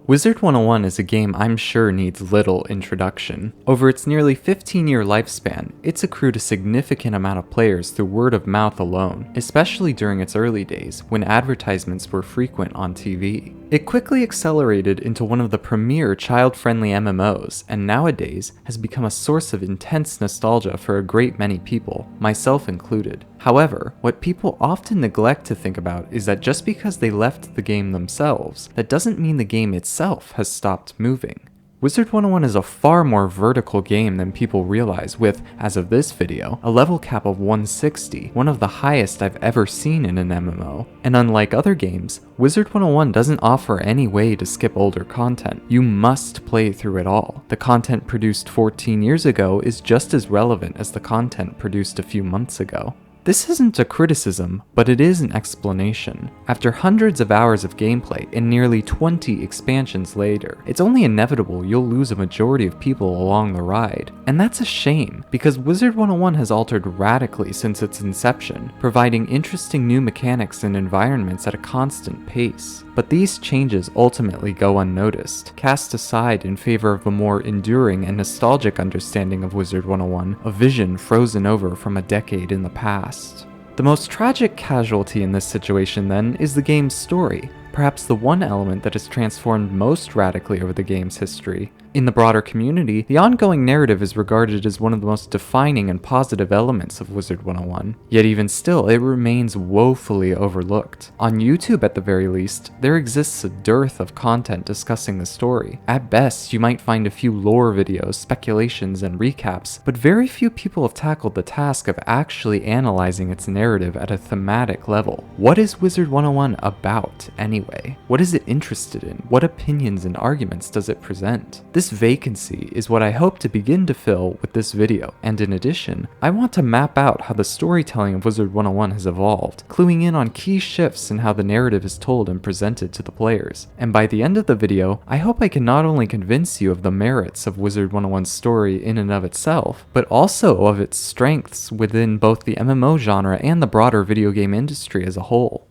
Wizard101 is a game I'm sure needs little introduction. Over its nearly 15-year lifespan, it's accrued a significant amount of players through word of mouth alone, especially during its early days when advertisements were frequent on TV. It quickly accelerated into one of the premier child-friendly MMOs, and nowadays has become a source of intense nostalgia for a great many people, myself included. However, what people often neglect to think about is that just because they left the game themselves, that doesn't mean the game itself has stopped moving. Wizard101 is a far more vertical game than people realize with, as of this video, a level cap of 160, one of the highest I've ever seen in an MMO. And unlike other games, Wizard101 doesn't offer any way to skip older content. You must play through it all. The content produced 14 years ago is just as relevant as the content produced a few months ago. This isn't a criticism, but it is an explanation. After hundreds of hours of gameplay and nearly 20 expansions later, it's only inevitable you'll lose a majority of people along the ride. And that's a shame, because Wizard101 has altered radically since its inception, providing interesting new mechanics and environments at a constant pace. But these changes ultimately go unnoticed, cast aside in favor of a more enduring and nostalgic understanding of Wizard101, a vision frozen over from a decade in the past. The most tragic casualty in this situation, then, is the game's story, perhaps the one element that has transformed most radically over the game's history. In the broader community, the ongoing narrative is regarded as one of the most defining and positive elements of Wizard101, yet even still, it remains woefully overlooked. On YouTube at the very least, there exists a dearth of content discussing the story. At best, you might find a few lore videos, speculations, and recaps, but very few people have tackled the task of actually analyzing its narrative at a thematic level. What is Wizard101 about, anyway? What is it interested in? What opinions and arguments does it present? This vacancy is what I hope to begin to fill with this video, and in addition, I want to map out how the storytelling of Wizard101 has evolved, cluing in on key shifts in how the narrative is told and presented to the players. And by the end of the video, I hope I can not only convince you of the merits of Wizard101's story in and of itself, but also of its strengths within both the MMO genre and the broader video game industry as a whole.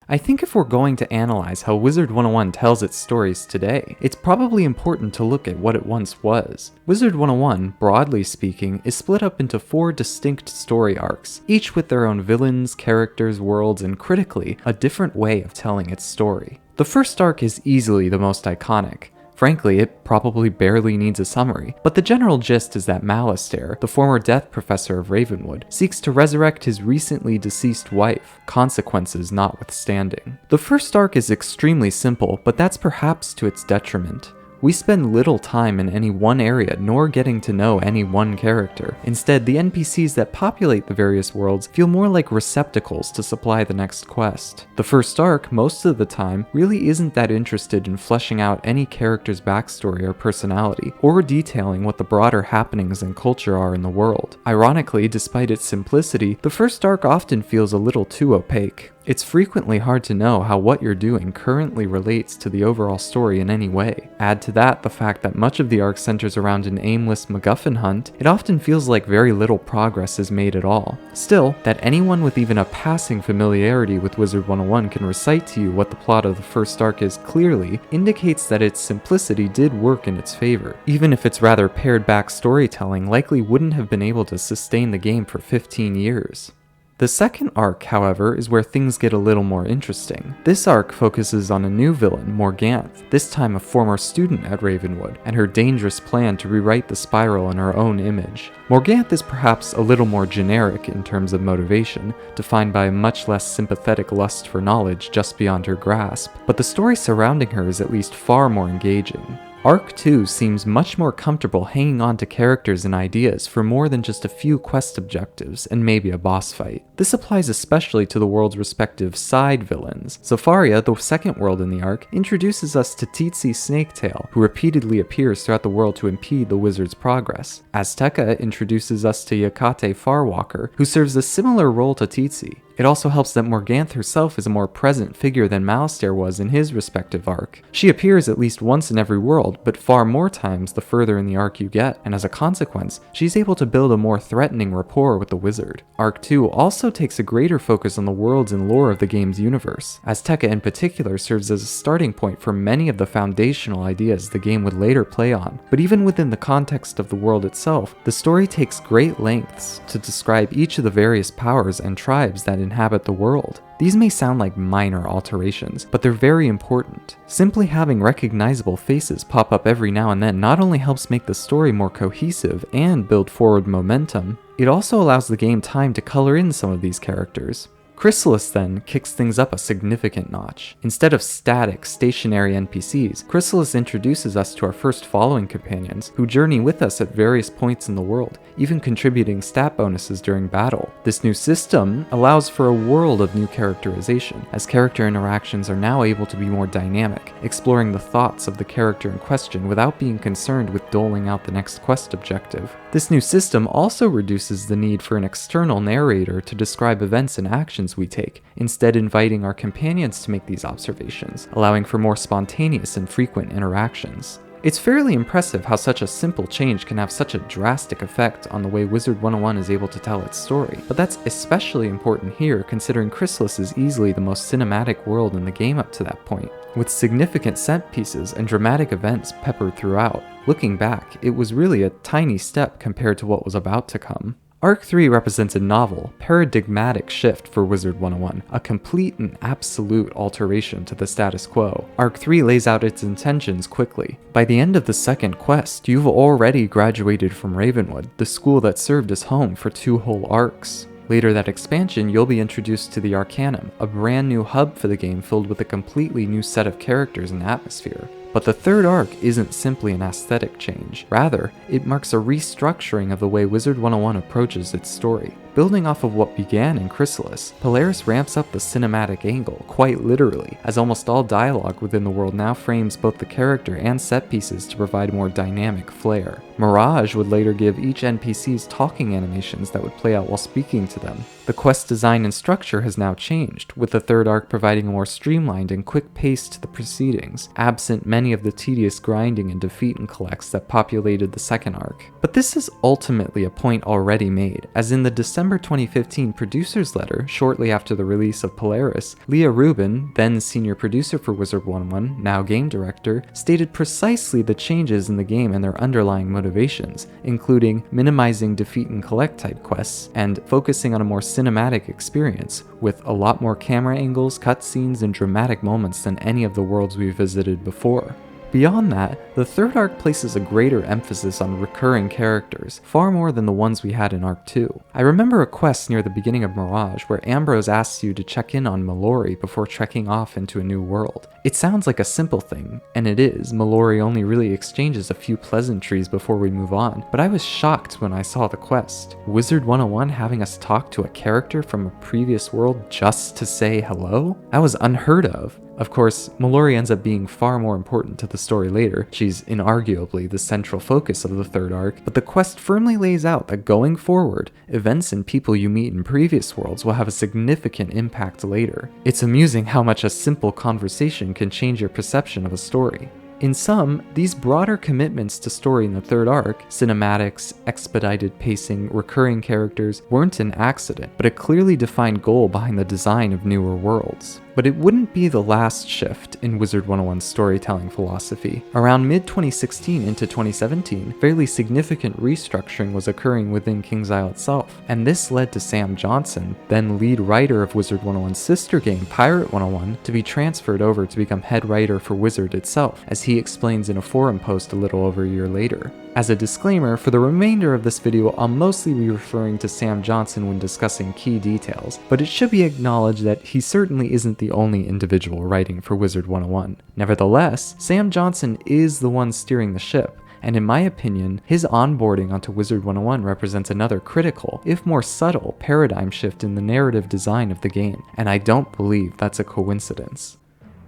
I think if we're going to analyze how Wizard101 tells its stories today, it's probably important to look at what it once was. Wizard101, broadly speaking, is split up into 4 distinct story arcs, each with their own villains, characters, worlds, and critically, a different way of telling its story. The first arc is easily the most iconic. Frankly, it probably barely needs a summary, but the general gist is that Malistaire, the former death professor of Ravenwood, seeks to resurrect his recently deceased wife, consequences notwithstanding. The first arc is extremely simple, but that's perhaps to its detriment. We spend little time in any one area nor getting to know any one character. Instead, the NPCs that populate the various worlds feel more like receptacles to supply the next quest. The first arc, most of the time, really isn't that interested in fleshing out any character's backstory or personality, or detailing what the broader happenings and culture are in the world. Ironically, despite its simplicity, the first arc often feels a little too opaque. It's frequently hard to know how what you're doing currently relates to the overall story in any way. Add to that the fact that much of the arc centers around an aimless MacGuffin hunt, it often feels like very little progress is made at all. Still, that anyone with even a passing familiarity with Wizard101 can recite to you what the plot of the first arc is clearly indicates that its simplicity did work in its favor, even if its rather pared back storytelling likely wouldn't have been able to sustain the game for 15 years. The second arc, however, is where things get a little more interesting. This arc focuses on a new villain, Morganth, this time a former student at Ravenwood, and her dangerous plan to rewrite the spiral in her own image. Morganth is perhaps a little more generic in terms of motivation, defined by a much less sympathetic lust for knowledge just beyond her grasp, but the story surrounding her is at least far more engaging. Arc 2 seems much more comfortable hanging on to characters and ideas for more than just a few quest objectives and maybe a boss fight. This applies especially to the world's respective side villains. Zafaria, the second world in the arc, introduces us to Tsetse Snaketail, who repeatedly appears throughout the world to impede the wizard's progress. Azteca introduces us to Yakate Farwalker, who serves a similar role to Tsetse. It also helps that Morganthe herself is a more present figure than Malastare was in his respective arc. She appears at least once in every world, but far more times the further in the arc you get, and as a consequence, she's able to build a more threatening rapport with the wizard. Arc 2 also takes a greater focus on the worlds and lore of the game's universe. Azteca in particular serves as a starting point for many of the foundational ideas the game would later play on, but even within the context of the world itself, the story takes great lengths to describe each of the various powers and tribes that inhabit the world. These may sound like minor alterations, but they're very important. Simply having recognizable faces pop up every now and then not only helps make the story more cohesive and build forward momentum, it also allows the game time to color in some of these characters. Chrysalis then kicks things up a significant notch. Instead of static, stationary NPCs, Chrysalis introduces us to our first following companions, who journey with us at various points in the world, even contributing stat bonuses during battle. This new system allows for a world of new characterization, as character interactions are now able to be more dynamic, exploring the thoughts of the character in question without being concerned with doling out the next quest objective. This new system also reduces the need for an external narrator to describe events and actions we take, instead inviting our companions to make these observations, allowing for more spontaneous and frequent interactions. It's fairly impressive how such a simple change can have such a drastic effect on the way Wizard101 is able to tell its story, but that's especially important here considering Chrysalis is easily the most cinematic world in the game up to that point, with significant set pieces and dramatic events peppered throughout. Looking back, it was really a tiny step compared to what was about to come. Arc 3 represents a novel, paradigmatic shift for Wizard101, a complete and absolute alteration to the status quo. Arc 3 lays out its intentions quickly. By the end of the second quest, you've already graduated from Ravenwood, the school that served as home for 2 whole arcs. Later that expansion, you'll be introduced to the Arcanum, a brand new hub for the game filled with a completely new set of characters and atmosphere. But the third arc isn't simply an aesthetic change. Rather, it marks a restructuring of the way Wizard101 approaches its story. Building off of what began in Chrysalis, Polaris ramps up the cinematic angle, quite literally, as almost all dialogue within the world now frames both the character and set pieces to provide more dynamic flair. Mirage would later give each NPC's talking animations that would play out while speaking to them. The quest design and structure has now changed, with the third arc providing a more streamlined and quick pace to the proceedings, absent many of the tedious grinding and defeat and collects that populated the second arc. But this is ultimately a point already made, as in the December 2015 producer's letter, shortly after the release of Polaris, Leah Rubin, then senior producer for Wizard101, now game director, stated precisely the changes in the game and their underlying motivations, including minimizing defeat and collect type quests, and focusing on a more cinematic experience, with a lot more camera angles, cutscenes, and dramatic moments than any of the worlds we visited before. Beyond that, the third arc places a greater emphasis on recurring characters, far more than the ones we had in Arc 2. I remember a quest near the beginning of Mirage where Ambrose asks you to check in on Mallory before trekking off into a new world. It sounds like a simple thing, and it is. Mallory only really exchanges a few pleasantries before we move on, but I was shocked when I saw the quest. Wizard101 having us talk to a character from a previous world just to say hello? That was unheard of. Of course, Mallory ends up being far more important to the story later. She's inarguably the central focus of the third arc, but the quest firmly lays out that going forward, events and people you meet in previous worlds will have a significant impact later. It's amusing how much a simple conversation can change your perception of a story. In sum, these broader commitments to story in the third arc, cinematics, expedited pacing, recurring characters, weren't an accident, but a clearly defined goal behind the design of newer worlds. But it wouldn't be the last shift in Wizard101's storytelling philosophy. Around mid-2016 into 2017, fairly significant restructuring was occurring within KingsIsle itself, and this led to Sam Johnson, then lead writer of Wizard101's sister game Pirate 101, to be transferred over to become head writer for Wizard itself, as he explains in a forum post a little over a year later. As a disclaimer, for the remainder of this video, I'll mostly be referring to Sam Johnson when discussing key details, but it should be acknowledged that he certainly isn't the only individual writing for Wizard101. Nevertheless, Sam Johnson is the one steering the ship, and in my opinion, his onboarding onto Wizard101 represents another critical, if more subtle, paradigm shift in the narrative design of the game, and I don't believe that's a coincidence.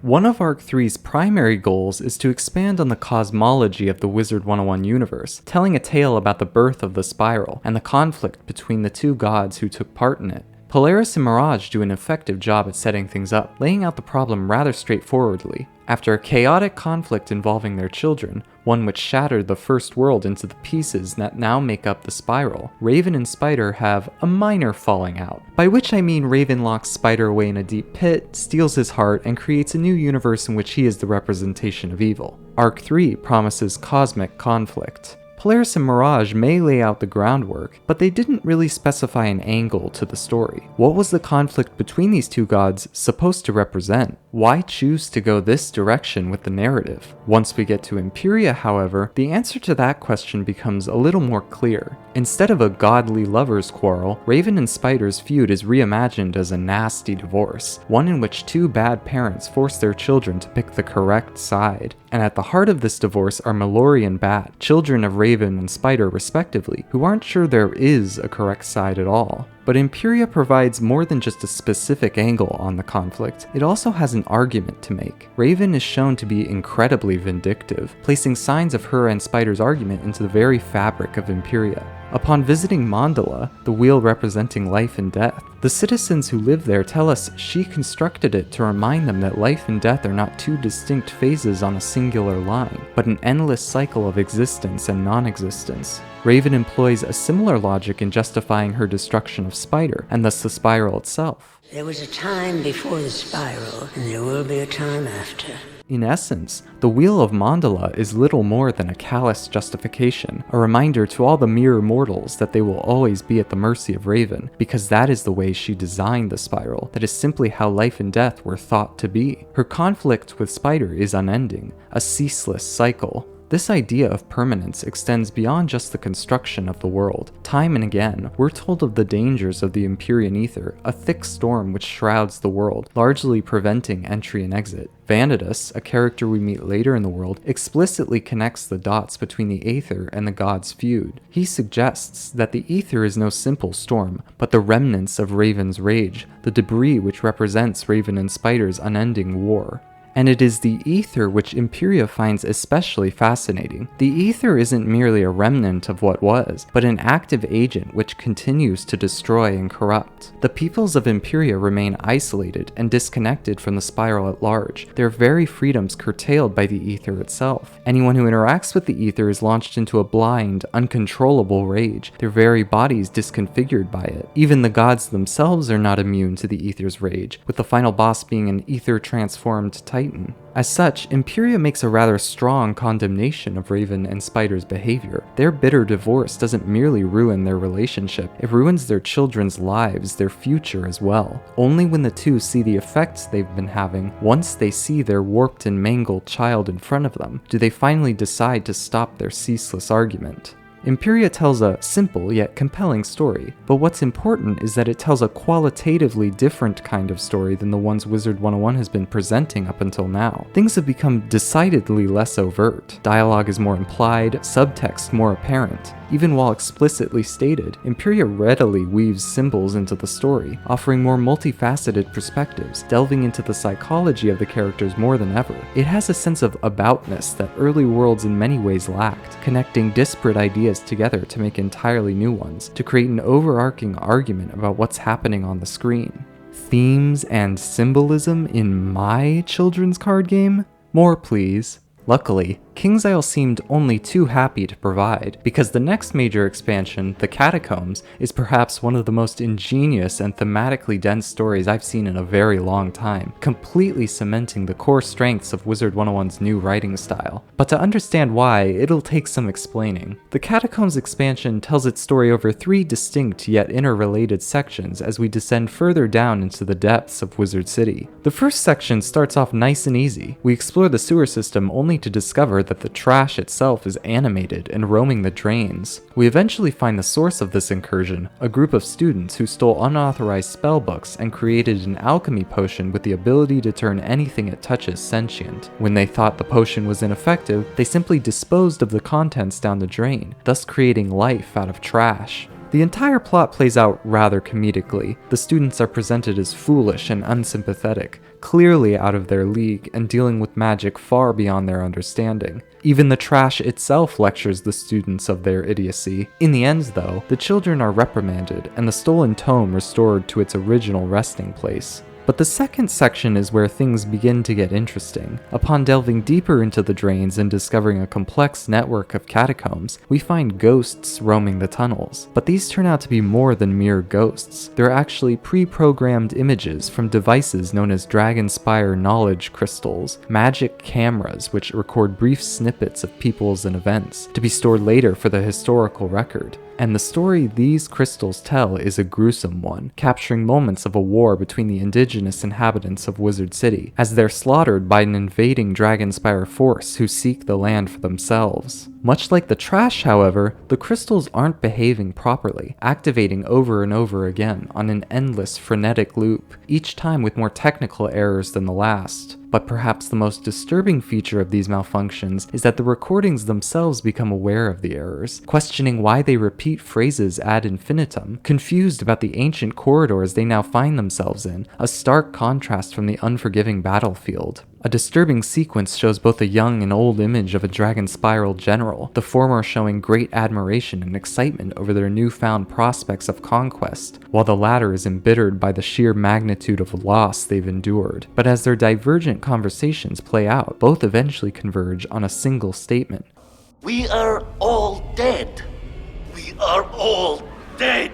One of Arc 3's primary goals is to expand on the cosmology of the Wizard101 universe, telling a tale about the birth of the Spiral and the conflict between the two gods who took part in it. Polaris and Mirage do an effective job at setting things up, laying out the problem rather straightforwardly. After a chaotic conflict involving their children, one which shattered the first world into the pieces that now make up the spiral, Raven and Spider have a minor falling out. By which I mean Raven locks Spider away in a deep pit, steals his heart, and creates a new universe in which he is the representation of evil. Arc 3 promises cosmic conflict. Polaris and Mirage may lay out the groundwork, but they didn't really specify an angle to the story. What was the conflict between these two gods supposed to represent? Why choose to go this direction with the narrative? Once we get to Imperia, however, the answer to that question becomes a little more clear. Instead of a godly lover's quarrel, Raven and Spider's feud is reimagined as a nasty divorce, one in which two bad parents force their children to pick the correct side. And at the heart of this divorce are Mallory and Bat, children of Raven and Spider respectively, who aren't sure there is a correct side at all. But Imperia provides more than just a specific angle on the conflict, it also has an argument to make. Raven is shown to be incredibly vindictive, placing signs of her and Spider's argument into the very fabric of Imperia. Upon visiting Mandala, the wheel representing life and death, the citizens who live there tell us she constructed it to remind them that life and death are not two distinct phases on a singular line, but an endless cycle of existence and non-existence. Raven employs a similar logic in justifying her destruction of Spider, and thus the spiral itself. There was a time before the spiral, and there will be a time after. In essence, the Wheel of Mandala is little more than a callous justification, a reminder to all the mere mortals that they will always be at the mercy of Raven, because that is the way she designed the spiral, that is simply how life and death were thought to be. Her conflict with Spider is unending, a ceaseless cycle. This idea of permanence extends beyond just the construction of the world. Time and again, we're told of the dangers of the Empyrean Aether, a thick storm which shrouds the world, largely preventing entry and exit. Vanitas, a character we meet later in the world, explicitly connects the dots between the Aether and the gods' feud. He suggests that the Aether is no simple storm, but the remnants of Raven's rage, the debris which represents Raven and Spider's unending war. And it is the Aether which Imperia finds especially fascinating. The Aether isn't merely a remnant of what was, but an active agent which continues to destroy and corrupt. The peoples of Imperia remain isolated and disconnected from the spiral at large, their very freedoms curtailed by the Aether itself. Anyone who interacts with the Aether is launched into a blind, uncontrollable rage, their very bodies disconfigured by it. Even the gods themselves are not immune to the Aether's rage, with the final boss being an Aether-transformed Titan. As such, Imperia makes a rather strong condemnation of Raven and Spider's behavior. Their bitter divorce doesn't merely ruin their relationship, it ruins their children's lives, their future as well. Only when the two see the effects they've been having, once they see their warped and mangled child in front of them, do they finally decide to stop their ceaseless argument. Imperia tells a simple yet compelling story, but what's important is that it tells a qualitatively different kind of story than the ones Wizard101 has been presenting up until now. Things have become decidedly less overt. Dialogue is more implied, subtext more apparent. Even while explicitly stated, Imperia readily weaves symbols into the story, offering more multifaceted perspectives, delving into the psychology of the characters more than ever. It has a sense of aboutness that early worlds in many ways lacked, connecting disparate ideas together to make entirely new ones, to create an overarching argument about what's happening on the screen. Themes and symbolism in my children's card game? More, please. Luckily, KingsIsle seemed only too happy to provide, because the next major expansion, The Catacombs, is perhaps one of the most ingenious and thematically dense stories I've seen in a very long time, completely cementing the core strengths of Wizard101's new writing style. But to understand why, it'll take some explaining. The Catacombs expansion tells its story over 3 distinct yet interrelated sections as we descend further down into the depths of Wizard City. The first section starts off nice and easy. We explore the sewer system only to discover that the trash itself is animated and roaming the drains. We eventually find the source of this incursion, a group of students who stole unauthorized spellbooks and created an alchemy potion with the ability to turn anything it touches sentient. When they thought the potion was ineffective, they simply disposed of the contents down the drain, thus creating life out of trash. The entire plot plays out rather comedically. The students are presented as foolish and unsympathetic, clearly out of their league and dealing with magic far beyond their understanding. Even the trash itself lectures the students of their idiocy. In the end, though, the children are reprimanded and the stolen tome restored to its original resting place. But the second section is where things begin to get interesting. Upon delving deeper into the drains and discovering a complex network of catacombs, we find ghosts roaming the tunnels. But these turn out to be more than mere ghosts. They're actually pre-programmed images from devices known as Dragonspire knowledge crystals, magic cameras which record brief snippets of peoples and events, to be stored later for the historical record. And the story these crystals tell is a gruesome one, capturing moments of a war between the indigenous inhabitants of Wizard City, as they're slaughtered by an invading Dragonspire force who seek the land for themselves. Much like the trash, however, the crystals aren't behaving properly, activating over and over again on an endless frenetic loop, each time with more technical errors than the last. But perhaps the most disturbing feature of these malfunctions is that the recordings themselves become aware of the errors, questioning why they repeat phrases ad infinitum, confused about the ancient corridors they now find themselves in, a stark contrast from the unforgiving battlefield. A disturbing sequence shows both a young and old image of a dragon spiral general, the former showing great admiration and excitement over their newfound prospects of conquest, while the latter is embittered by the sheer magnitude of loss they've endured. But as their divergent conversations play out, both eventually converge on a single statement. We are all dead. We are all dead.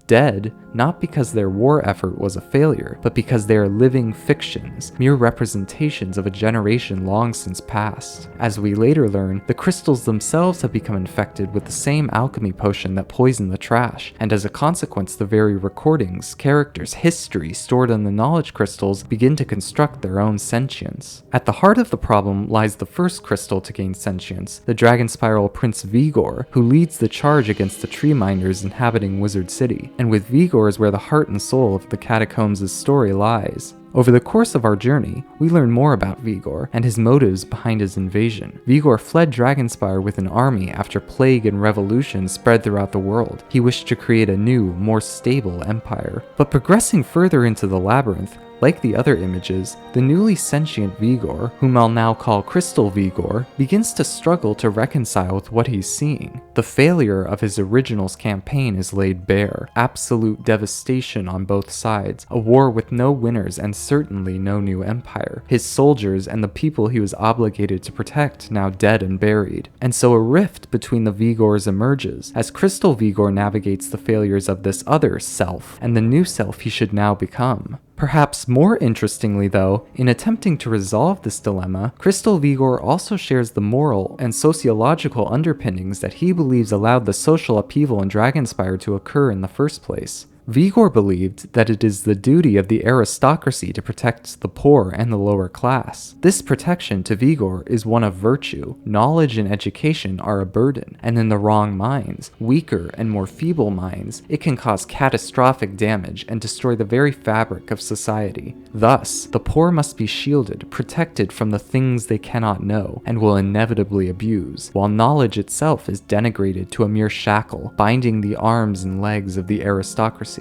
Dead, not because their war effort was a failure, but because they are living fictions, mere representations of a generation long since past. As we later learn, the crystals themselves have become infected with the same alchemy potion that poisoned the trash, and as a consequence, the very recordings, characters, history stored in the knowledge crystals begin to construct their own sentience. At the heart of the problem lies the first crystal to gain sentience, the dragon spiral Prince Vigor, who leads the charge against the tree minders inhabiting Wizard City. And with Vigor is where the heart and soul of the catacombs' story lies. Over the course of our journey, we learn more about Vigor and his motives behind his invasion. Vigor fled Dragonspire with an army after plague and revolution spread throughout the world. He wished to create a new, more stable empire. But progressing further into the labyrinth, like the other images, the newly sentient Vigor, whom I'll now call Crystal Vigor, begins to struggle to reconcile with what he's seeing. The failure of his original's campaign is laid bare, absolute devastation on both sides, a war with no winners and certainly no new empire, his soldiers and the people he was obligated to protect now dead and buried. And so a rift between the Vigors emerges, as Crystal Vigor navigates the failures of this other self, and the new self he should now become. Perhaps more interestingly though, in attempting to resolve this dilemma, Crystal Vigor also shares the moral and sociological underpinnings that he believes allowed the social upheaval in Dragonspire to occur in the first place. Vigor believed that it is the duty of the aristocracy to protect the poor and the lower class. This protection to Vigor is one of virtue. Knowledge and education are a burden, and in the wrong minds, weaker and more feeble minds, it can cause catastrophic damage and destroy the very fabric of society. Thus, the poor must be shielded, protected from the things they cannot know and will inevitably abuse, while knowledge itself is denigrated to a mere shackle, binding the arms and legs of the aristocracy.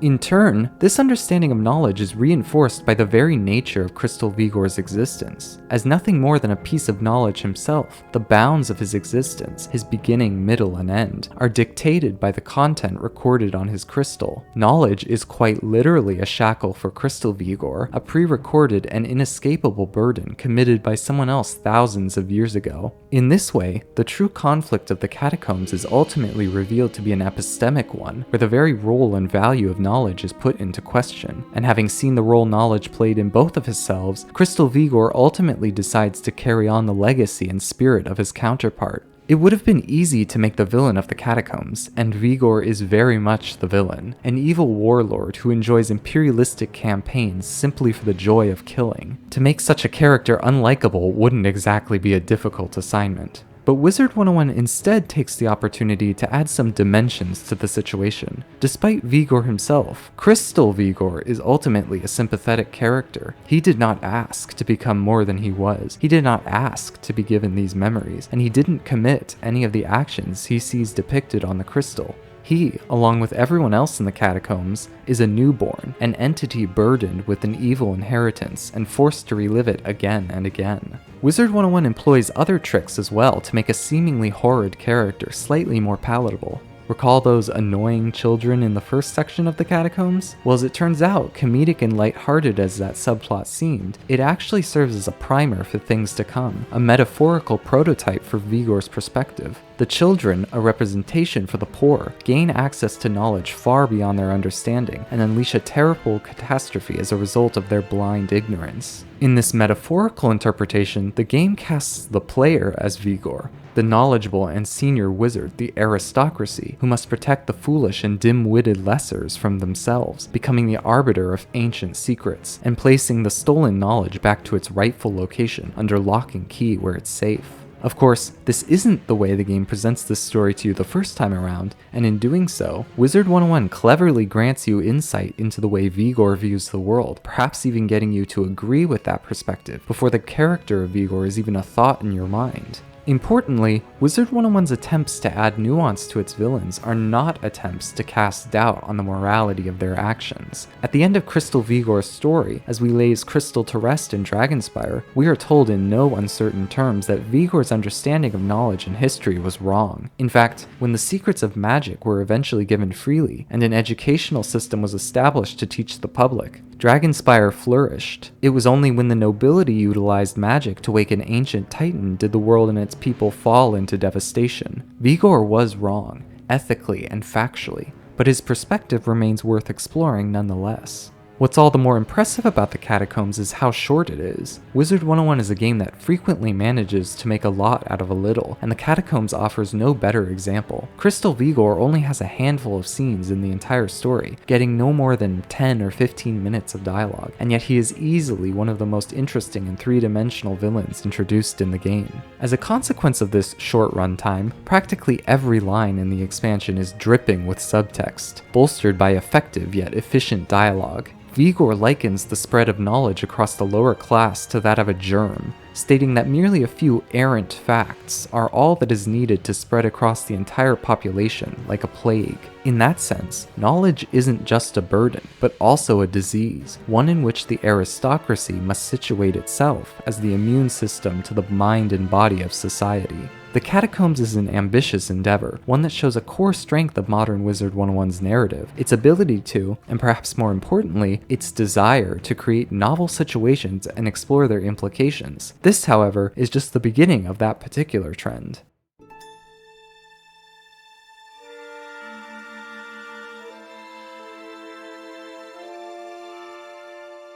In turn, this understanding of knowledge is reinforced by the very nature of Crystal Vigor's existence. As nothing more than a piece of knowledge himself, the bounds of his existence, his beginning, middle, and end, are dictated by the content recorded on his crystal. Knowledge is quite literally a shackle for Crystal Vigor, a pre-recorded and inescapable burden committed by someone else thousands of years ago. In this way, the true conflict of the catacombs is ultimately revealed to be an epistemic one, where the very role and value of knowledge is put into question, and having seen the role knowledge played in both of his selves, Crystal Vigor ultimately decides to carry on the legacy and spirit of his counterpart. It would have been easy to make the villain of the catacombs, and Vigor is very much the villain, an evil warlord who enjoys imperialistic campaigns simply for the joy of killing. To make such a character unlikable wouldn't exactly be a difficult assignment. But Wizard101 instead takes the opportunity to add some dimensions to the situation. Despite Vigor himself, Crystal Vigor is ultimately a sympathetic character. He did not ask to become more than he was. He did not ask to be given these memories, and he didn't commit any of the actions he sees depicted on the crystal. He, along with everyone else in the catacombs, is a newborn, an entity burdened with an evil inheritance and forced to relive it again and again. Wizard101 employs other tricks as well to make a seemingly horrid character slightly more palatable. Recall those annoying children in the first section of the catacombs? Well, as it turns out, comedic and lighthearted as that subplot seemed, it actually serves as a primer for things to come, a metaphorical prototype for Vigor's perspective. The children, a representation for the poor, gain access to knowledge far beyond their understanding and unleash a terrible catastrophe as a result of their blind ignorance. In this metaphorical interpretation, the game casts the player as Vigor, the knowledgeable and senior wizard, the aristocracy, who must protect the foolish and dim-witted lessers from themselves, becoming the arbiter of ancient secrets, and placing the stolen knowledge back to its rightful location under lock and key where it's safe. Of course, this isn't the way the game presents this story to you the first time around, and in doing so, Wizard101 cleverly grants you insight into the way Vigor views the world, perhaps even getting you to agree with that perspective before the character of Vigor is even a thought in your mind. Importantly, Wizard101's attempts to add nuance to its villains are not attempts to cast doubt on the morality of their actions. At the end of Crystal Vigor's story, as we lays Crystal to rest in Dragonspire, we are told in no uncertain terms that Vigor's understanding of knowledge and history was wrong. In fact, when the secrets of magic were eventually given freely, and an educational system was established to teach the public, Dragonspire flourished. It was only when the nobility utilized magic to wake an ancient titan did the world and its people fall into devastation. Vigor was wrong, ethically and factually, but his perspective remains worth exploring nonetheless. What's all the more impressive about the Catacombs is how short it is. Wizard101 is a game that frequently manages to make a lot out of a little, and the Catacombs offers no better example. Crystal Vigor only has a handful of scenes in the entire story, getting no more than 10 or 15 minutes of dialogue, and yet he is easily one of the most interesting and three-dimensional villains introduced in the game. As a consequence of this short runtime, practically every line in the expansion is dripping with subtext, bolstered by effective yet efficient dialogue. Vigor likens the spread of knowledge across the lower class to that of a germ, stating that merely a few errant facts are all that is needed to spread across the entire population like a plague. In that sense, knowledge isn't just a burden, but also a disease, one in which the aristocracy must situate itself as the immune system to the mind and body of society. The Catacombs is an ambitious endeavor, one that shows a core strength of modern Wizard101's narrative, its ability to, and perhaps more importantly, its desire to create novel situations and explore their implications. This, however, is just the beginning of that particular trend.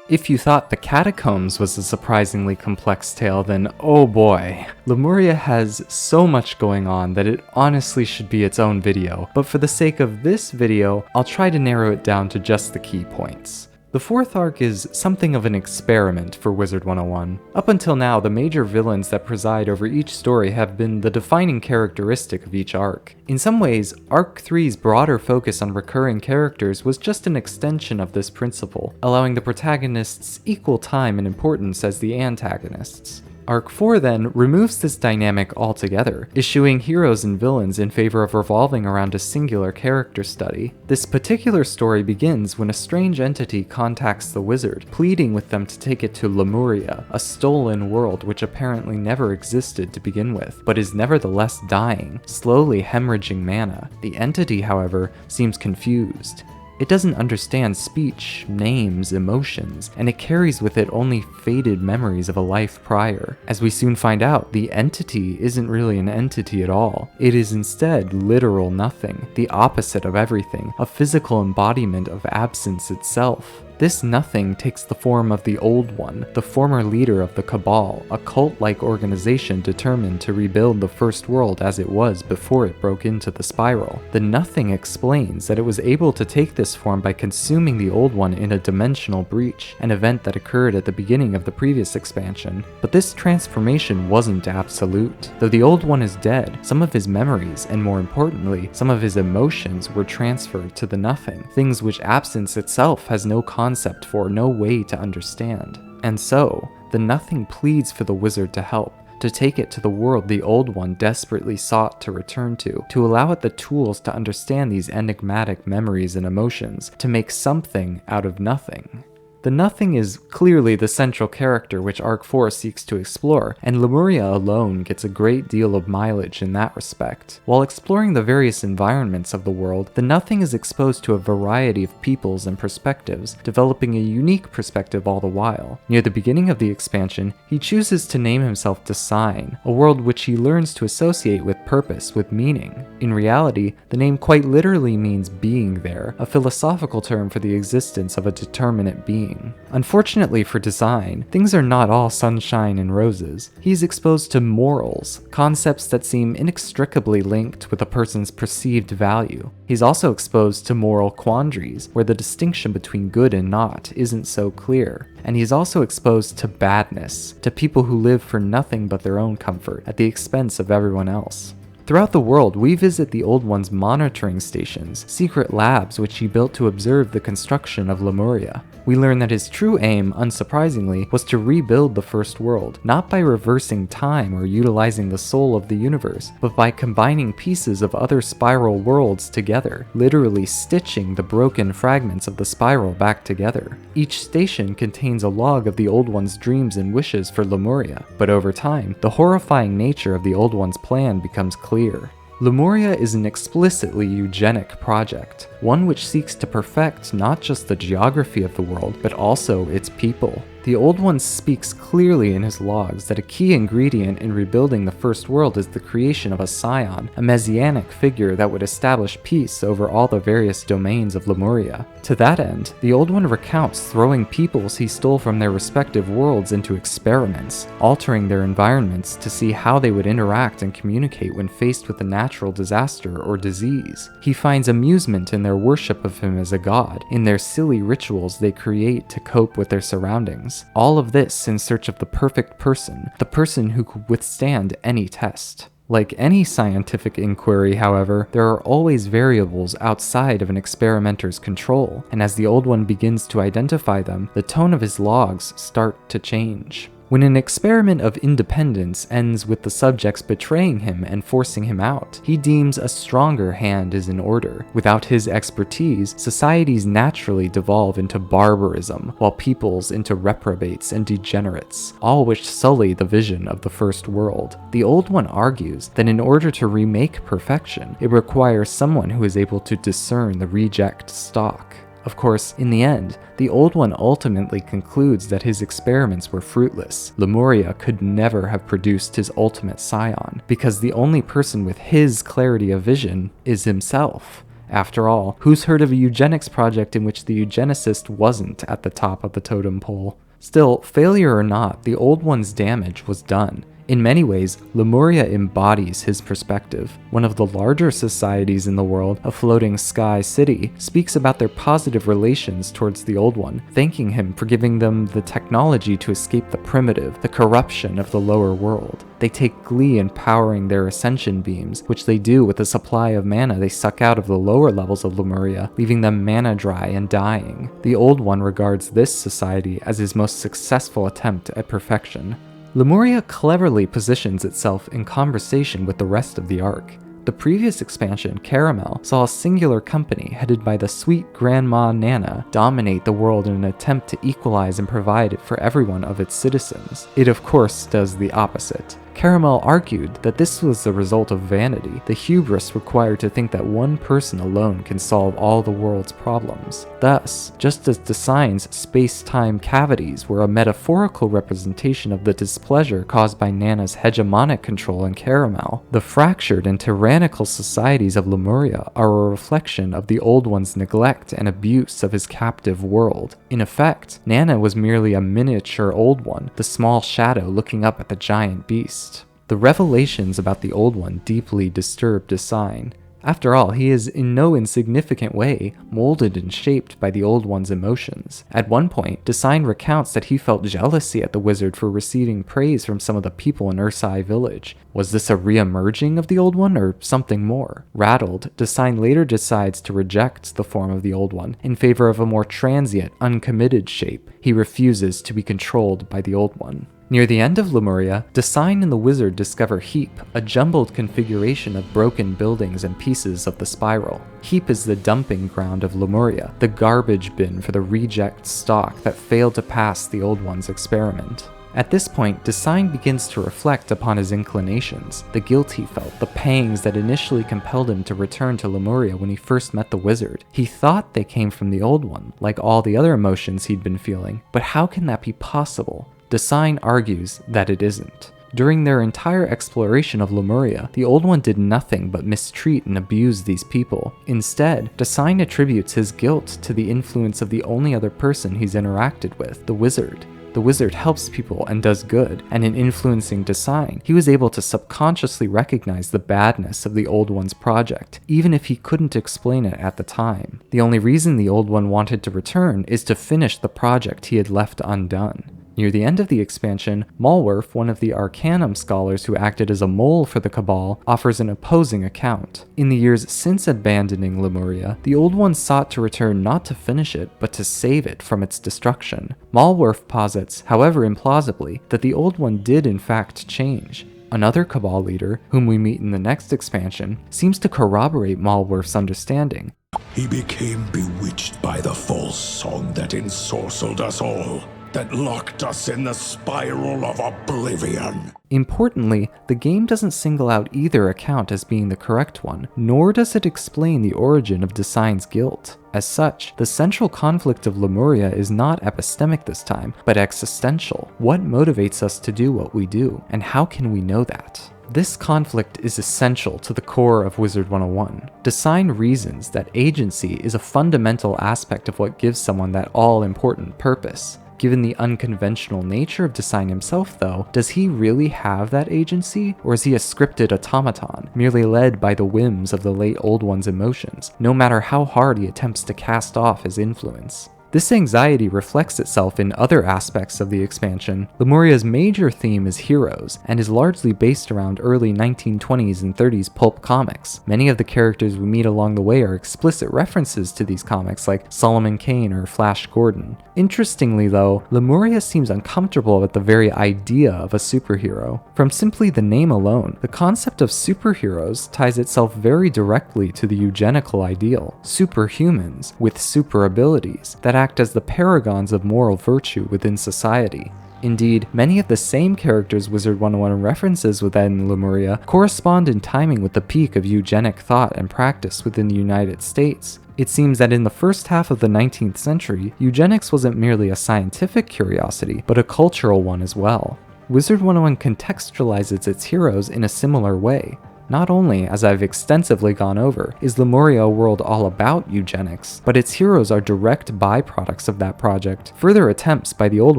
If you thought the Catacombs was a surprisingly complex tale, then oh boy. Lemuria has so much going on that it honestly should be its own video, but for the sake of this video, I'll try to narrow it down to just the key points. The fourth arc is something of an experiment for Wizard101. Up until now, the major villains that preside over each story have been the defining characteristic of each arc. In some ways, Arc 3's broader focus on recurring characters was just an extension of this principle, allowing the protagonists equal time and importance as the antagonists. Arc 4 then removes this dynamic altogether, eschewing heroes and villains in favor of revolving around a singular character study. This particular story begins when a strange entity contacts the wizard, pleading with them to take it to Lemuria, a stolen world which apparently never existed to begin with, but is nevertheless dying, slowly hemorrhaging mana. The entity, however, seems confused. It doesn't understand speech, names, emotions, and it carries with it only faded memories of a life prior. As we soon find out, the entity isn't really an entity at all. It is instead literal nothing, the opposite of everything, a physical embodiment of absence itself. This nothing takes the form of the Old One, the former leader of the Cabal, a cult-like organization determined to rebuild the First World as it was before it broke into the Spiral. The Nothing explains that it was able to take this form by consuming the Old One in a dimensional breach, an event that occurred at the beginning of the previous expansion. But this transformation wasn't absolute. Though the Old One is dead, some of his memories, and more importantly, some of his emotions were transferred to the Nothing, things which absence itself has no concept for, no way to understand. And so, the Nothing pleads for the wizard to help, to take it to the world the Old One desperately sought to return to allow it the tools to understand these enigmatic memories and emotions, to make something out of nothing. The Nothing is clearly the central character which Arc 4 seeks to explore, and Lemuria alone gets a great deal of mileage in that respect. While exploring the various environments of the world, The Nothing is exposed to a variety of peoples and perspectives, developing a unique perspective all the while. Near the beginning of the expansion, he chooses to name himself Design, a world which he learns to associate with purpose, with meaning. In reality, the name quite literally means being there, a philosophical term for the existence of a determinate being. Unfortunately for Design, things are not all sunshine and roses. He's exposed to morals, concepts that seem inextricably linked with a person's perceived value. He's also exposed to moral quandaries, where the distinction between good and not isn't so clear. And he's also exposed to badness, to people who live for nothing but their own comfort, at the expense of everyone else. Throughout the world, we visit the Old One's monitoring stations, secret labs which he built to observe the construction of Lemuria. We learn that his true aim, unsurprisingly, was to rebuild the first world, not by reversing time or utilizing the soul of the universe, but by combining pieces of other spiral worlds together, literally stitching the broken fragments of the spiral back together. Each station contains a log of the Old One's dreams and wishes for Lemuria, but over time, the horrifying nature of the Old One's plan becomes clear. Lemuria is an explicitly eugenic project, one which seeks to perfect not just the geography of the world, but also its people. The Old One speaks clearly in his logs that a key ingredient in rebuilding the first world is the creation of a scion, a messianic figure that would establish peace over all the various domains of Lemuria. To that end, the Old One recounts throwing peoples he stole from their respective worlds into experiments, altering their environments to see how they would interact and communicate when faced with a natural disaster or disease. He finds amusement in their worship of him as a god, in their silly rituals they create to cope with their surroundings. All of this in search of the perfect person, the person who could withstand any test. Like any scientific inquiry, however, there are always variables outside of an experimenter's control, and as the Old One begins to identify them, the tone of his logs start to change. When an experiment of independence ends with the subjects betraying him and forcing him out, he deems a stronger hand is in order. Without his expertise, societies naturally devolve into barbarism, while peoples into reprobates and degenerates, all which sully the vision of the first world. The Old One argues that in order to remake perfection, it requires someone who is able to discern the reject stock. Of course, in the end, the Old One ultimately concludes that his experiments were fruitless. Lemuria could never have produced his ultimate scion, because the only person with his clarity of vision is himself. After all, who's heard of a eugenics project in which the eugenicist wasn't at the top of the totem pole? Still, failure or not, the Old One's damage was done. In many ways, Lemuria embodies his perspective. One of the larger societies in the world, a floating sky city, speaks about their positive relations towards the Old One, thanking him for giving them the technology to escape the primitive, the corruption of the lower world. They take glee in powering their ascension beams, which they do with a supply of mana they suck out of the lower levels of Lemuria, leaving them mana dry and dying. The Old One regards this society as his most successful attempt at perfection. Lemuria cleverly positions itself in conversation with the rest of the arc. The previous expansion, Caramel, saw a singular company headed by the sweet Grandma Nana dominate the world in an attempt to equalize and provide for everyone of its citizens. It of course does the opposite. Caramel argued that this was the result of vanity, the hubris required to think that one person alone can solve all the world's problems. Thus, just as Design's space-time cavities were a metaphorical representation of the displeasure caused by Nana's hegemonic control in Caramel, the fractured and tyrannical societies of Lemuria are a reflection of the Old One's neglect and abuse of his captive world. In effect, Nana was merely a miniature Old One, the small shadow looking up at the giant beast. The revelations about the Old One deeply disturbed Design. After all, he is in no insignificant way molded and shaped by the Old One's emotions. At one point, Design recounts that he felt jealousy at the wizard for receiving praise from some of the people in Ursai village. Was this a re-emerging of the Old One or something more? Rattled, Design later decides to reject the form of the Old One in favor of a more transient, uncommitted shape. He refuses to be controlled by the Old One. Near the end of Lemuria, Design and the Wizard discover Heap, a jumbled configuration of broken buildings and pieces of the spiral. Heap is the dumping ground of Lemuria, the garbage bin for the reject stock that failed to pass the Old One's experiment. At this point, Design begins to reflect upon his inclinations, the guilt he felt, the pangs that initially compelled him to return to Lemuria when he first met the Wizard. He thought they came from the Old One, like all the other emotions he'd been feeling, but how can that be possible? Design argues that it isn't. During their entire exploration of Lemuria, the Old One did nothing but mistreat and abuse these people. Instead, Design attributes his guilt to the influence of the only other person he's interacted with, the Wizard. The Wizard helps people and does good, and in influencing Design, he was able to subconsciously recognize the badness of the Old One's project, even if he couldn't explain it at the time. The only reason the Old One wanted to return is to finish the project he had left undone. Near the end of the expansion, Malwerf, one of the Arcanum scholars who acted as a mole for the Cabal, offers an opposing account. In the years since abandoning Lemuria, the Old One sought to return not to finish it, but to save it from its destruction. Malwerf posits, however implausibly, that the Old One did in fact change. Another Cabal leader, whom we meet in the next expansion, seems to corroborate Malwerf's understanding. He became bewitched by the false song that ensorcelled us all, that locked us in the spiral of oblivion. Importantly, the game doesn't single out either account as being the correct one, nor does it explain the origin of Design's guilt. As such, the central conflict of Lemuria is not epistemic this time, but existential. What motivates us to do what we do, and how can we know that? This conflict is essential to the core of Wizard101. Design reasons that agency is a fundamental aspect of what gives someone that all-important purpose. Given the unconventional nature of Design himself, though, does he really have that agency, or is he a scripted automaton, merely led by the whims of the late Old One's emotions, no matter how hard he attempts to cast off his influence? This anxiety reflects itself in other aspects of the expansion. Lemuria's major theme is heroes, and is largely based around early 1920s and 30s pulp comics. Many of the characters we meet along the way are explicit references to these comics, like Solomon Kane or Flash Gordon. Interestingly though, Lemuria seems uncomfortable with the very idea of a superhero. From simply the name alone, the concept of superheroes ties itself very directly to the eugenical ideal, superhumans with super abilities that act as the paragons of moral virtue within society. Indeed, many of the same characters Wizard101 references within Lemuria correspond in timing with the peak of eugenic thought and practice within the United States. It seems that in the first half of the 19th century, eugenics wasn't merely a scientific curiosity, but a cultural one as well. Wizard101 contextualizes its heroes in a similar way. Not only, as I've extensively gone over, is Lemuria a world all about eugenics, but its heroes are direct byproducts of that project, further attempts by the Old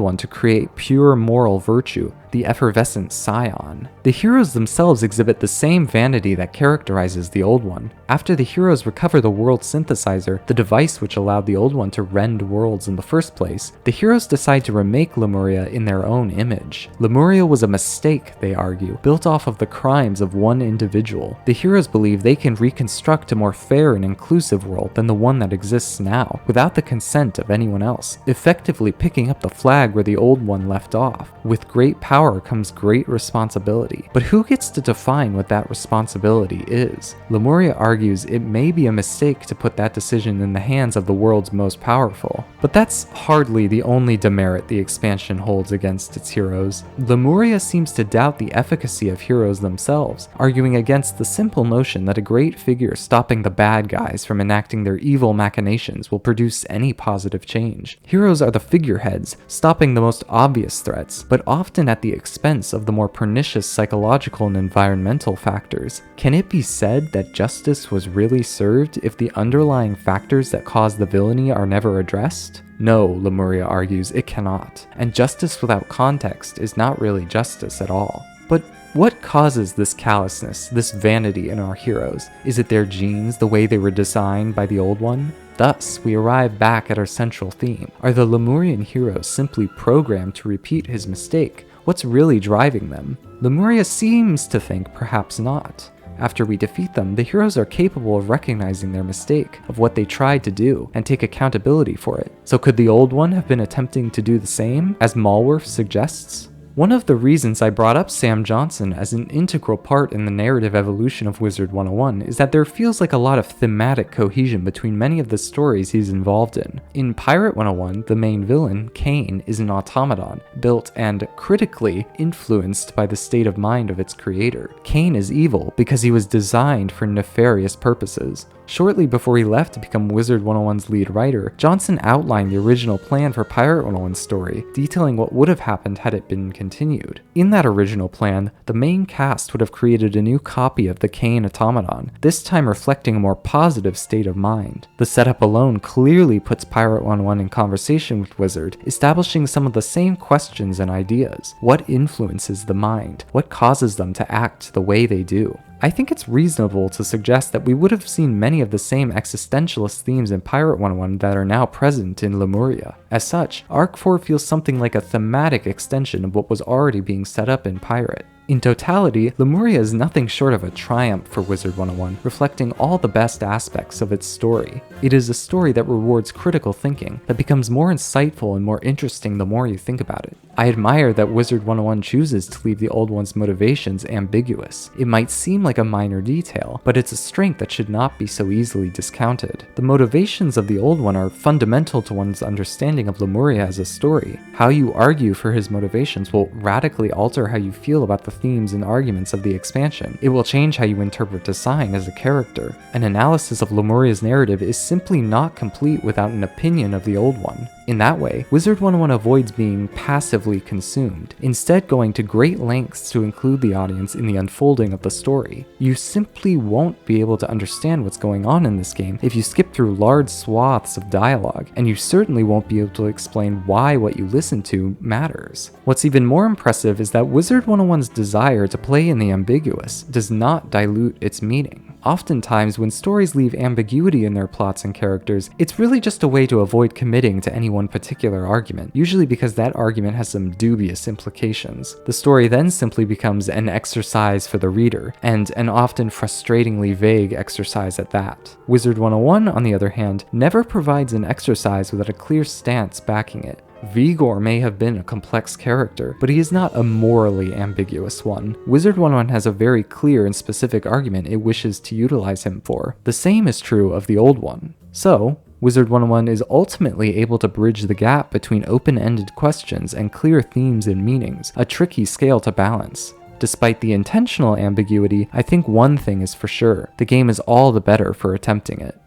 One to create pure moral virtue, the effervescent scion. The heroes themselves exhibit the same vanity that characterizes the Old One. After the heroes recover the world synthesizer, the device which allowed the Old One to rend worlds in the first place, the heroes decide to remake Lemuria in their own image. Lemuria was a mistake, they argue, built off of the crimes of one individual. The heroes believe they can reconstruct a more fair and inclusive world than the one that exists now, without the consent of anyone else, effectively picking up the flag where the Old One left off. With great power comes great responsibility. But who gets to define what that responsibility is? Lemuria argues it may be a mistake to put that decision in the hands of the world's most powerful. But that's hardly the only demerit the expansion holds against its heroes. Lemuria seems to doubt the efficacy of heroes themselves, arguing against the simple notion that a great figure stopping the bad guys from enacting their evil machinations will produce any positive change. Heroes are the figureheads, stopping the most obvious threats, but often at the expense of the more pernicious psychological and environmental factors. Can it be said that justice was really served if the underlying factors that cause the villainy are never addressed? No, Lemuria argues, it cannot, and justice without context is not really justice at all. But what causes this callousness, this vanity in our heroes? Is it their genes, the way they were designed by the Old One? Thus, we arrive back at our central theme. Are the Lemurian heroes simply programmed to repeat his mistake? What's really driving them? Lemuria seems to think perhaps not. After we defeat them, the heroes are capable of recognizing their mistake, of what they tried to do, and take accountability for it. So could the Old One have been attempting to do the same, as Malwerf suggests? One of the reasons I brought up Sam Johnson as an integral part in the narrative evolution of Wizard101 is that there feels like a lot of thematic cohesion between many of the stories he's involved in. In Pirate 101, the main villain, Kane, is an automaton, built and critically influenced by the state of mind of its creator. Kane is evil because he was designed for nefarious purposes. Shortly before he left to become Wizard101's lead writer, Johnson outlined the original plan for Pirate 101's story, detailing what would have happened had it been continued. In that original plan, the main cast would have created a new copy of the Kane automaton, this time reflecting a more positive state of mind. The setup alone clearly puts Pirate 101 in conversation with Wizard, establishing some of the same questions and ideas. What influences the mind? What causes them to act the way they do? I think it's reasonable to suggest that we would have seen many of the same existentialist themes in Pirate 101 that are now present in Lemuria. As such, Arc 4 feels something like a thematic extension of what was already being set up in Pirate. In totality, Lemuria is nothing short of a triumph for Wizard101, reflecting all the best aspects of its story. It is a story that rewards critical thinking, that becomes more insightful and more interesting the more you think about it. I admire that Wizard101 chooses to leave the old one's motivations ambiguous. It might seem like a minor detail, but it's a strength that should not be so easily discounted. The motivations of the old one are fundamental to one's understanding of Lemuria as a story. How you argue for his motivations will radically alter how you feel about the themes and arguments of the expansion. It will change how you interpret Design as a character. An analysis of Lemuria's narrative is simply not complete without an opinion of the old one. In that way, Wizard101 avoids being passively consumed, instead going to great lengths to include the audience in the unfolding of the story. You simply won't be able to understand what's going on in this game if you skip through large swaths of dialogue, and you certainly won't be able to explain why what you listen to matters. What's even more impressive is that Wizard101's desire to play in the ambiguous does not dilute its meaning. Oftentimes, when stories leave ambiguity in their plots and characters, it's really just a way to avoid committing to any one particular argument, usually because that argument has some dubious implications. The story then simply becomes an exercise for the reader, and an often frustratingly vague exercise at that. Wizard101, on the other hand, never provides an exercise without a clear stance backing it. Vigor may have been a complex character, but he is not a morally ambiguous one. Wizard101 has a very clear and specific argument it wishes to utilize him for. The same is true of the old one. So, Wizard101 is ultimately able to bridge the gap between open-ended questions and clear themes and meanings, a tricky scale to balance. Despite the intentional ambiguity, I think one thing is for sure: the game is all the better for attempting it.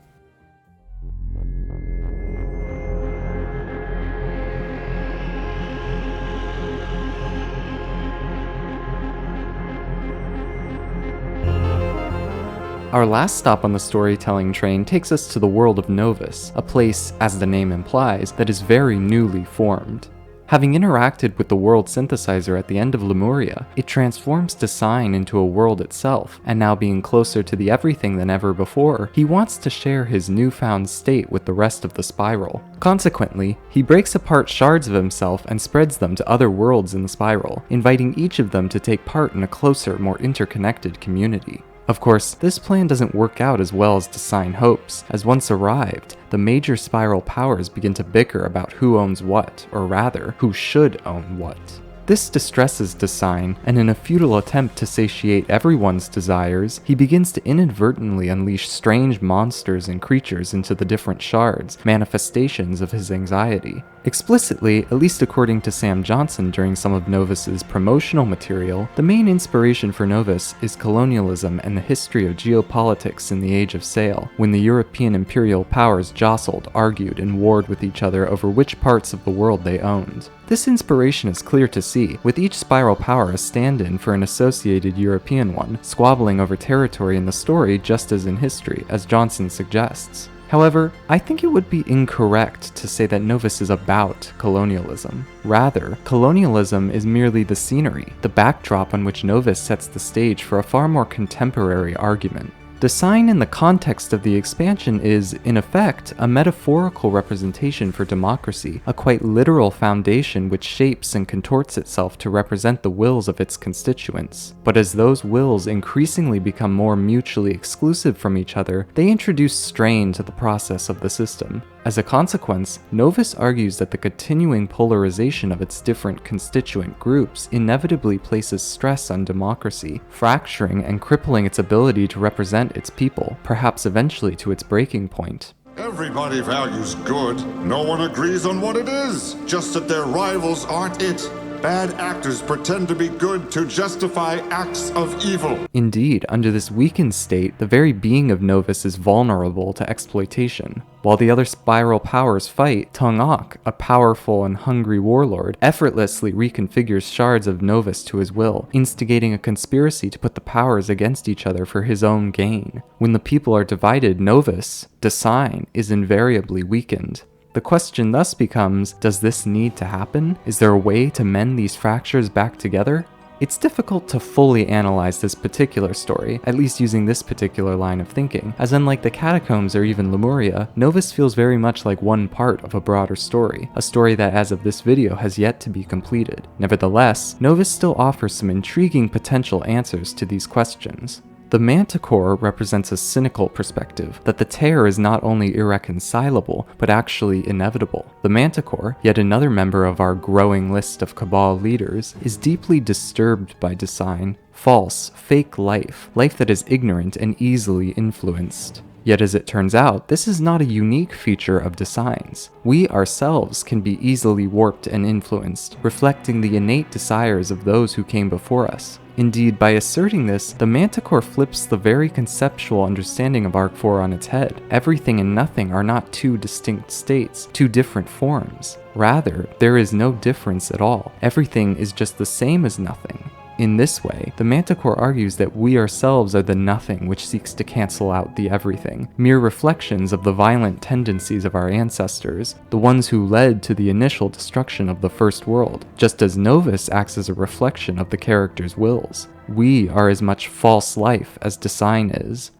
Our last stop on the storytelling train takes us to the world of Novus, a place, as the name implies, that is very newly formed. Having interacted with the world synthesizer at the end of Lemuria, it transforms Design into a world itself, and now being closer to the everything than ever before, he wants to share his newfound state with the rest of the Spiral. Consequently, he breaks apart shards of himself and spreads them to other worlds in the Spiral, inviting each of them to take part in a closer, more interconnected community. Of course, this plan doesn't work out as well as Design hopes, as once arrived, the major Spiral powers begin to bicker about who owns what, or rather, who should own what. This distresses Design, and in a futile attempt to satiate everyone's desires, he begins to inadvertently unleash strange monsters and creatures into the different shards, manifestations of his anxiety. Explicitly, at least according to Sam Johnson during some of Novus's promotional material, the main inspiration for Novus is colonialism and the history of geopolitics in the Age of Sail, when the European imperial powers jostled, argued, and warred with each other over which parts of the world they owned. This inspiration is clear to see, with each Spiral power a stand-in for an associated European one, squabbling over territory in the story just as in history, as Johnson suggests. However, I think it would be incorrect to say that Novus is about colonialism. Rather, colonialism is merely the scenery, the backdrop on which Novus sets the stage for a far more contemporary argument. Design in the context of the expansion is, in effect, a metaphorical representation for democracy, a quite literal foundation which shapes and contorts itself to represent the wills of its constituents. But as those wills increasingly become more mutually exclusive from each other, they introduce strain to the process of the system. As a consequence, Novus argues that the continuing polarization of its different constituent groups inevitably places stress on democracy, fracturing and crippling its ability to represent its people, perhaps eventually to its breaking point. Everybody values good. No one agrees on what it is, just that their rivals aren't it. Bad actors pretend to be good to justify acts of evil. Indeed, under this weakened state, the very being of Novus is vulnerable to exploitation. While the other spiral powers fight, Tong-ak, a powerful and hungry warlord, effortlessly reconfigures shards of Novus to his will, instigating a conspiracy to put the powers against each other for his own gain. When the people are divided, Novus, design, is invariably weakened. The question thus becomes, does this need to happen? Is there a way to mend these fractures back together? It's difficult to fully analyze this particular story, at least using this particular line of thinking, as unlike the Catacombs or even Lemuria, Novus feels very much like one part of a broader story, a story that as of this video has yet to be completed. Nevertheless, Novus still offers some intriguing potential answers to these questions. The Manticore represents a cynical perspective, that the tear is not only irreconcilable, but actually inevitable. The Manticore, yet another member of our growing list of Cabal leaders, is deeply disturbed by design, false, fake life that is ignorant and easily influenced. Yet as it turns out, this is not a unique feature of designs. We ourselves can be easily warped and influenced, reflecting the innate desires of those who came before us. Indeed, by asserting this, the Manticore flips the very conceptual understanding of Arc 4 on its head. Everything and nothing are not two distinct states, two different forms. Rather, there is no difference at all. Everything is just the same as nothing. In this way, the Manticore argues that we ourselves are the nothing which seeks to cancel out the everything, mere reflections of the violent tendencies of our ancestors, the ones who led to the initial destruction of the first world, just as Novus acts as a reflection of the characters' wills. We are as much false life as design is.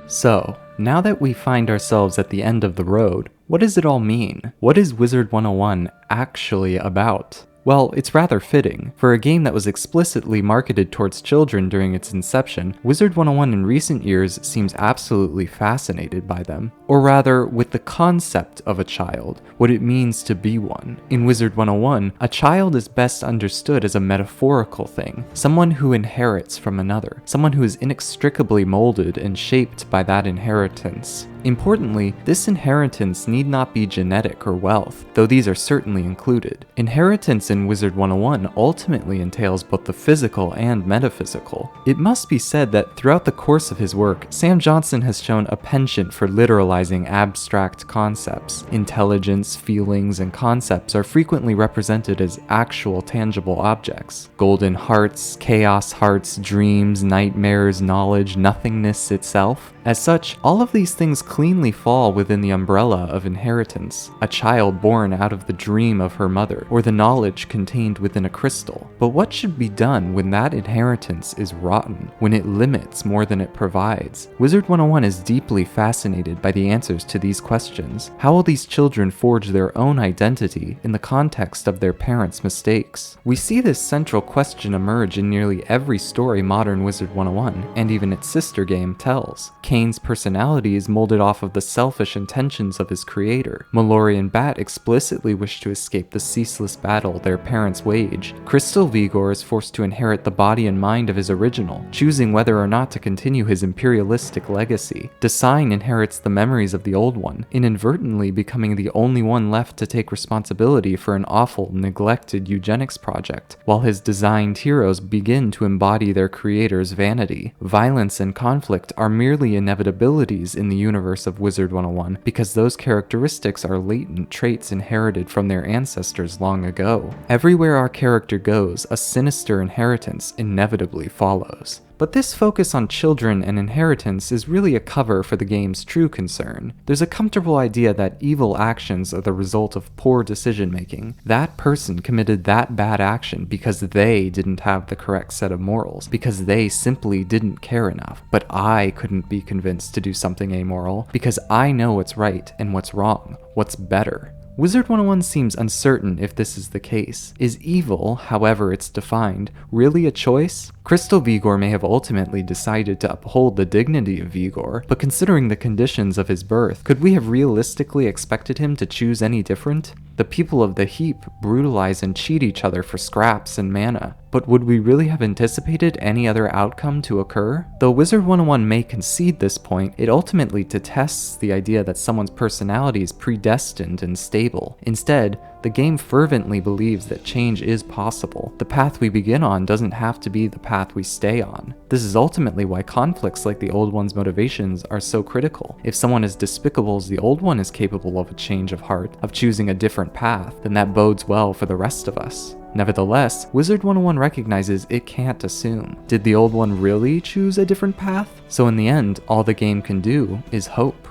So, now that we find ourselves at the end of the road, what does it all mean? What is Wizard101 actually about? Well, it's rather fitting. For a game that was explicitly marketed towards children during its inception, Wizard101 in recent years seems absolutely fascinated by them. Or rather, with the concept of a child, what it means to be one. In Wizard101, a child is best understood as a metaphorical thing, someone who inherits from another, someone who is inextricably molded and shaped by that inheritance. Importantly, this inheritance need not be genetic or wealth, though these are certainly included. Inheritance in Wizard101 ultimately entails both the physical and metaphysical. It must be said that throughout the course of his work, Sam Johnson has shown a penchant for literalizing abstract concepts. Intelligence, feelings, and concepts are frequently represented as actual tangible objects. Golden hearts, chaos hearts, dreams, nightmares, knowledge, nothingness itself. As such, all of these things cleanly fall within the umbrella of inheritance, a child born out of the dream of her mother, or the knowledge contained within a crystal. But what should be done when that inheritance is rotten, when it limits more than it provides? Wizard101 is deeply fascinated by the answers to these questions. How will these children forge their own identity in the context of their parents' mistakes? We see this central question emerge in nearly every story modern Wizard101, and even its sister game, tells. Kane's personality is molded off of the selfish intentions of his creator. Mallory and Bat explicitly wish to escape the ceaseless battle their parents wage. Crystal Vigor is forced to inherit the body and mind of his original, choosing whether or not to continue his imperialistic legacy. Design inherits the memories of the old one, inadvertently becoming the only one left to take responsibility for an awful, neglected eugenics project, while his designed heroes begin to embody their creator's vanity. Violence and conflict are merely inevitabilities in the universe of Wizard101 because those characteristics are latent traits inherited from their ancestors long ago. Everywhere our character goes, a sinister inheritance inevitably follows. But this focus on children and inheritance is really a cover for the game's true concern. There's a comfortable idea that evil actions are the result of poor decision making. That person committed that bad action because they didn't have the correct set of morals, because they simply didn't care enough. But I couldn't be convinced to do something amoral because I know what's right and what's wrong, what's better. Wizard101 seems uncertain if this is the case. Is evil, however it's defined, really a choice? Crystal Vigor may have ultimately decided to uphold the dignity of Vigor, but considering the conditions of his birth, could we have realistically expected him to choose any different? The people of the Heap brutalize and cheat each other for scraps and mana, but would we really have anticipated any other outcome to occur? Though Wizard101 may concede this point, it ultimately detests the idea that someone's personality is predestined and stable. Instead, the game fervently believes that change is possible. The path we begin on doesn't have to be the path we stay on. This is ultimately why conflicts like the Old One's motivations are so critical. If someone as despicable as the Old One is capable of a change of heart, of choosing a different path, then that bodes well for the rest of us. Nevertheless, Wizard101 recognizes it can't assume. Did the Old One really choose a different path? So in the end, all the game can do is hope.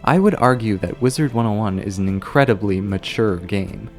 I would argue that Wizard101 is an incredibly mature game.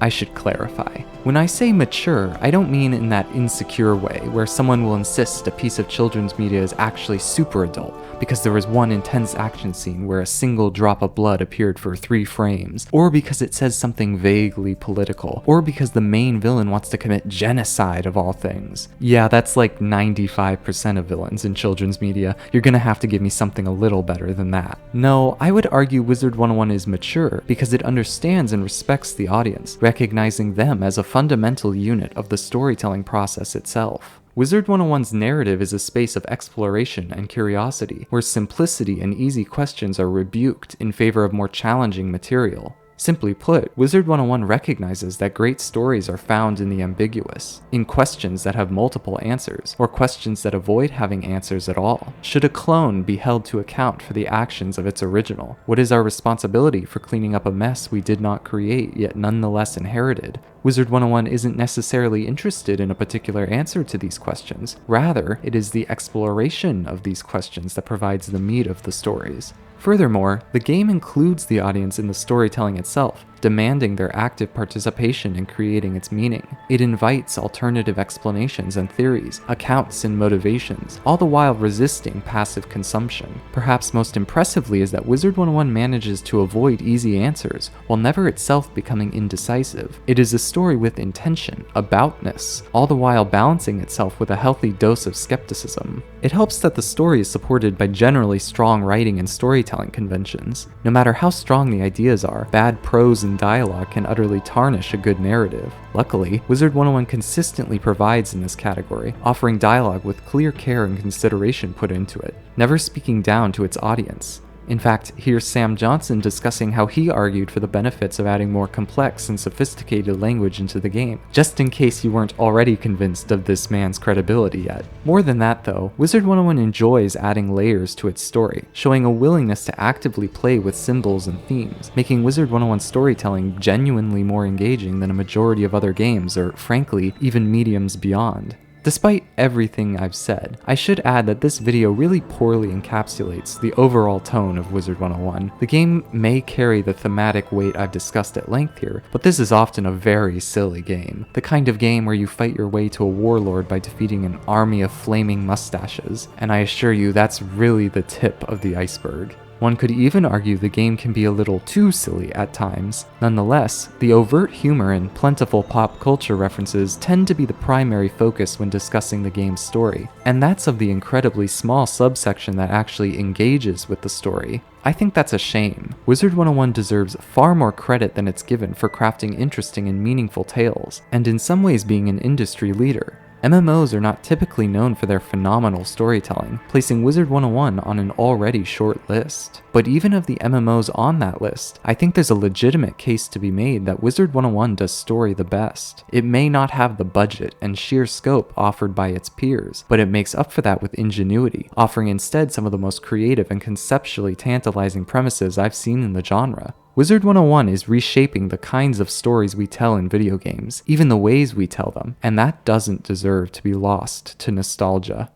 I should clarify. When I say mature, I don't mean in that insecure way where someone will insist a piece of children's media is actually super adult because there was one intense action scene where a single drop of blood appeared for 3 frames, or because it says something vaguely political, or because the main villain wants to commit genocide of all things. Yeah, that's like 95% of villains in children's media. You're gonna have to give me something a little better than that. No, I would argue Wizard101 is mature because it understands and respects the audience, recognizing them as a fundamental unit of the storytelling process itself. Wizard101's narrative is a space of exploration and curiosity, where simplicity and easy questions are rebuked in favor of more challenging material. Simply put, Wizard101 recognizes that great stories are found in the ambiguous, in questions that have multiple answers, or questions that avoid having answers at all. Should a clone be held to account for the actions of its original? What is our responsibility for cleaning up a mess we did not create yet nonetheless inherited? Wizard101 isn't necessarily interested in a particular answer to these questions. Rather, it is the exploration of these questions that provides the meat of the stories. Furthermore, the game includes the audience in the storytelling itself, demanding their active participation in creating its meaning. It invites alternative explanations and theories, accounts and motivations, all the while resisting passive consumption. Perhaps most impressively is that Wizard101 manages to avoid easy answers, while never itself becoming indecisive. It is a story with intention, aboutness, all the while balancing itself with a healthy dose of skepticism. It helps that the story is supported by generally strong writing and storytelling conventions. No matter how strong the ideas are, bad prose and dialogue can utterly tarnish a good narrative. Luckily, Wizard101 consistently provides in this category, offering dialogue with clear care and consideration put into it, never speaking down to its audience. In fact, here's Sam Johnson discussing how he argued for the benefits of adding more complex and sophisticated language into the game, just in case you weren't already convinced of this man's credibility yet. More than that though, Wizard101 enjoys adding layers to its story, showing a willingness to actively play with symbols and themes, making Wizard101's storytelling genuinely more engaging than a majority of other games, or frankly, even mediums beyond. Despite everything I've said, I should add that this video really poorly encapsulates the overall tone of Wizard101. The game may carry the thematic weight I've discussed at length here, but this is often a very silly game. The kind of game where you fight your way to a warlord by defeating an army of flaming mustaches, and I assure you that's really the tip of the iceberg. One could even argue the game can be a little too silly at times. Nonetheless, the overt humor and plentiful pop culture references tend to be the primary focus when discussing the game's story, and that's of the incredibly small subsection that actually engages with the story. I think that's a shame. Wizard101 deserves far more credit than it's given for crafting interesting and meaningful tales, and in some ways being an industry leader. MMOs are not typically known for their phenomenal storytelling, placing Wizard101 on an already short list. But even of the MMOs on that list, I think there's a legitimate case to be made that Wizard101 does story the best. It may not have the budget and sheer scope offered by its peers, but it makes up for that with ingenuity, offering instead some of the most creative and conceptually tantalizing premises I've seen in the genre. Wizard101 is reshaping the kinds of stories we tell in video games, even the ways we tell them, and that doesn't deserve to be lost to nostalgia.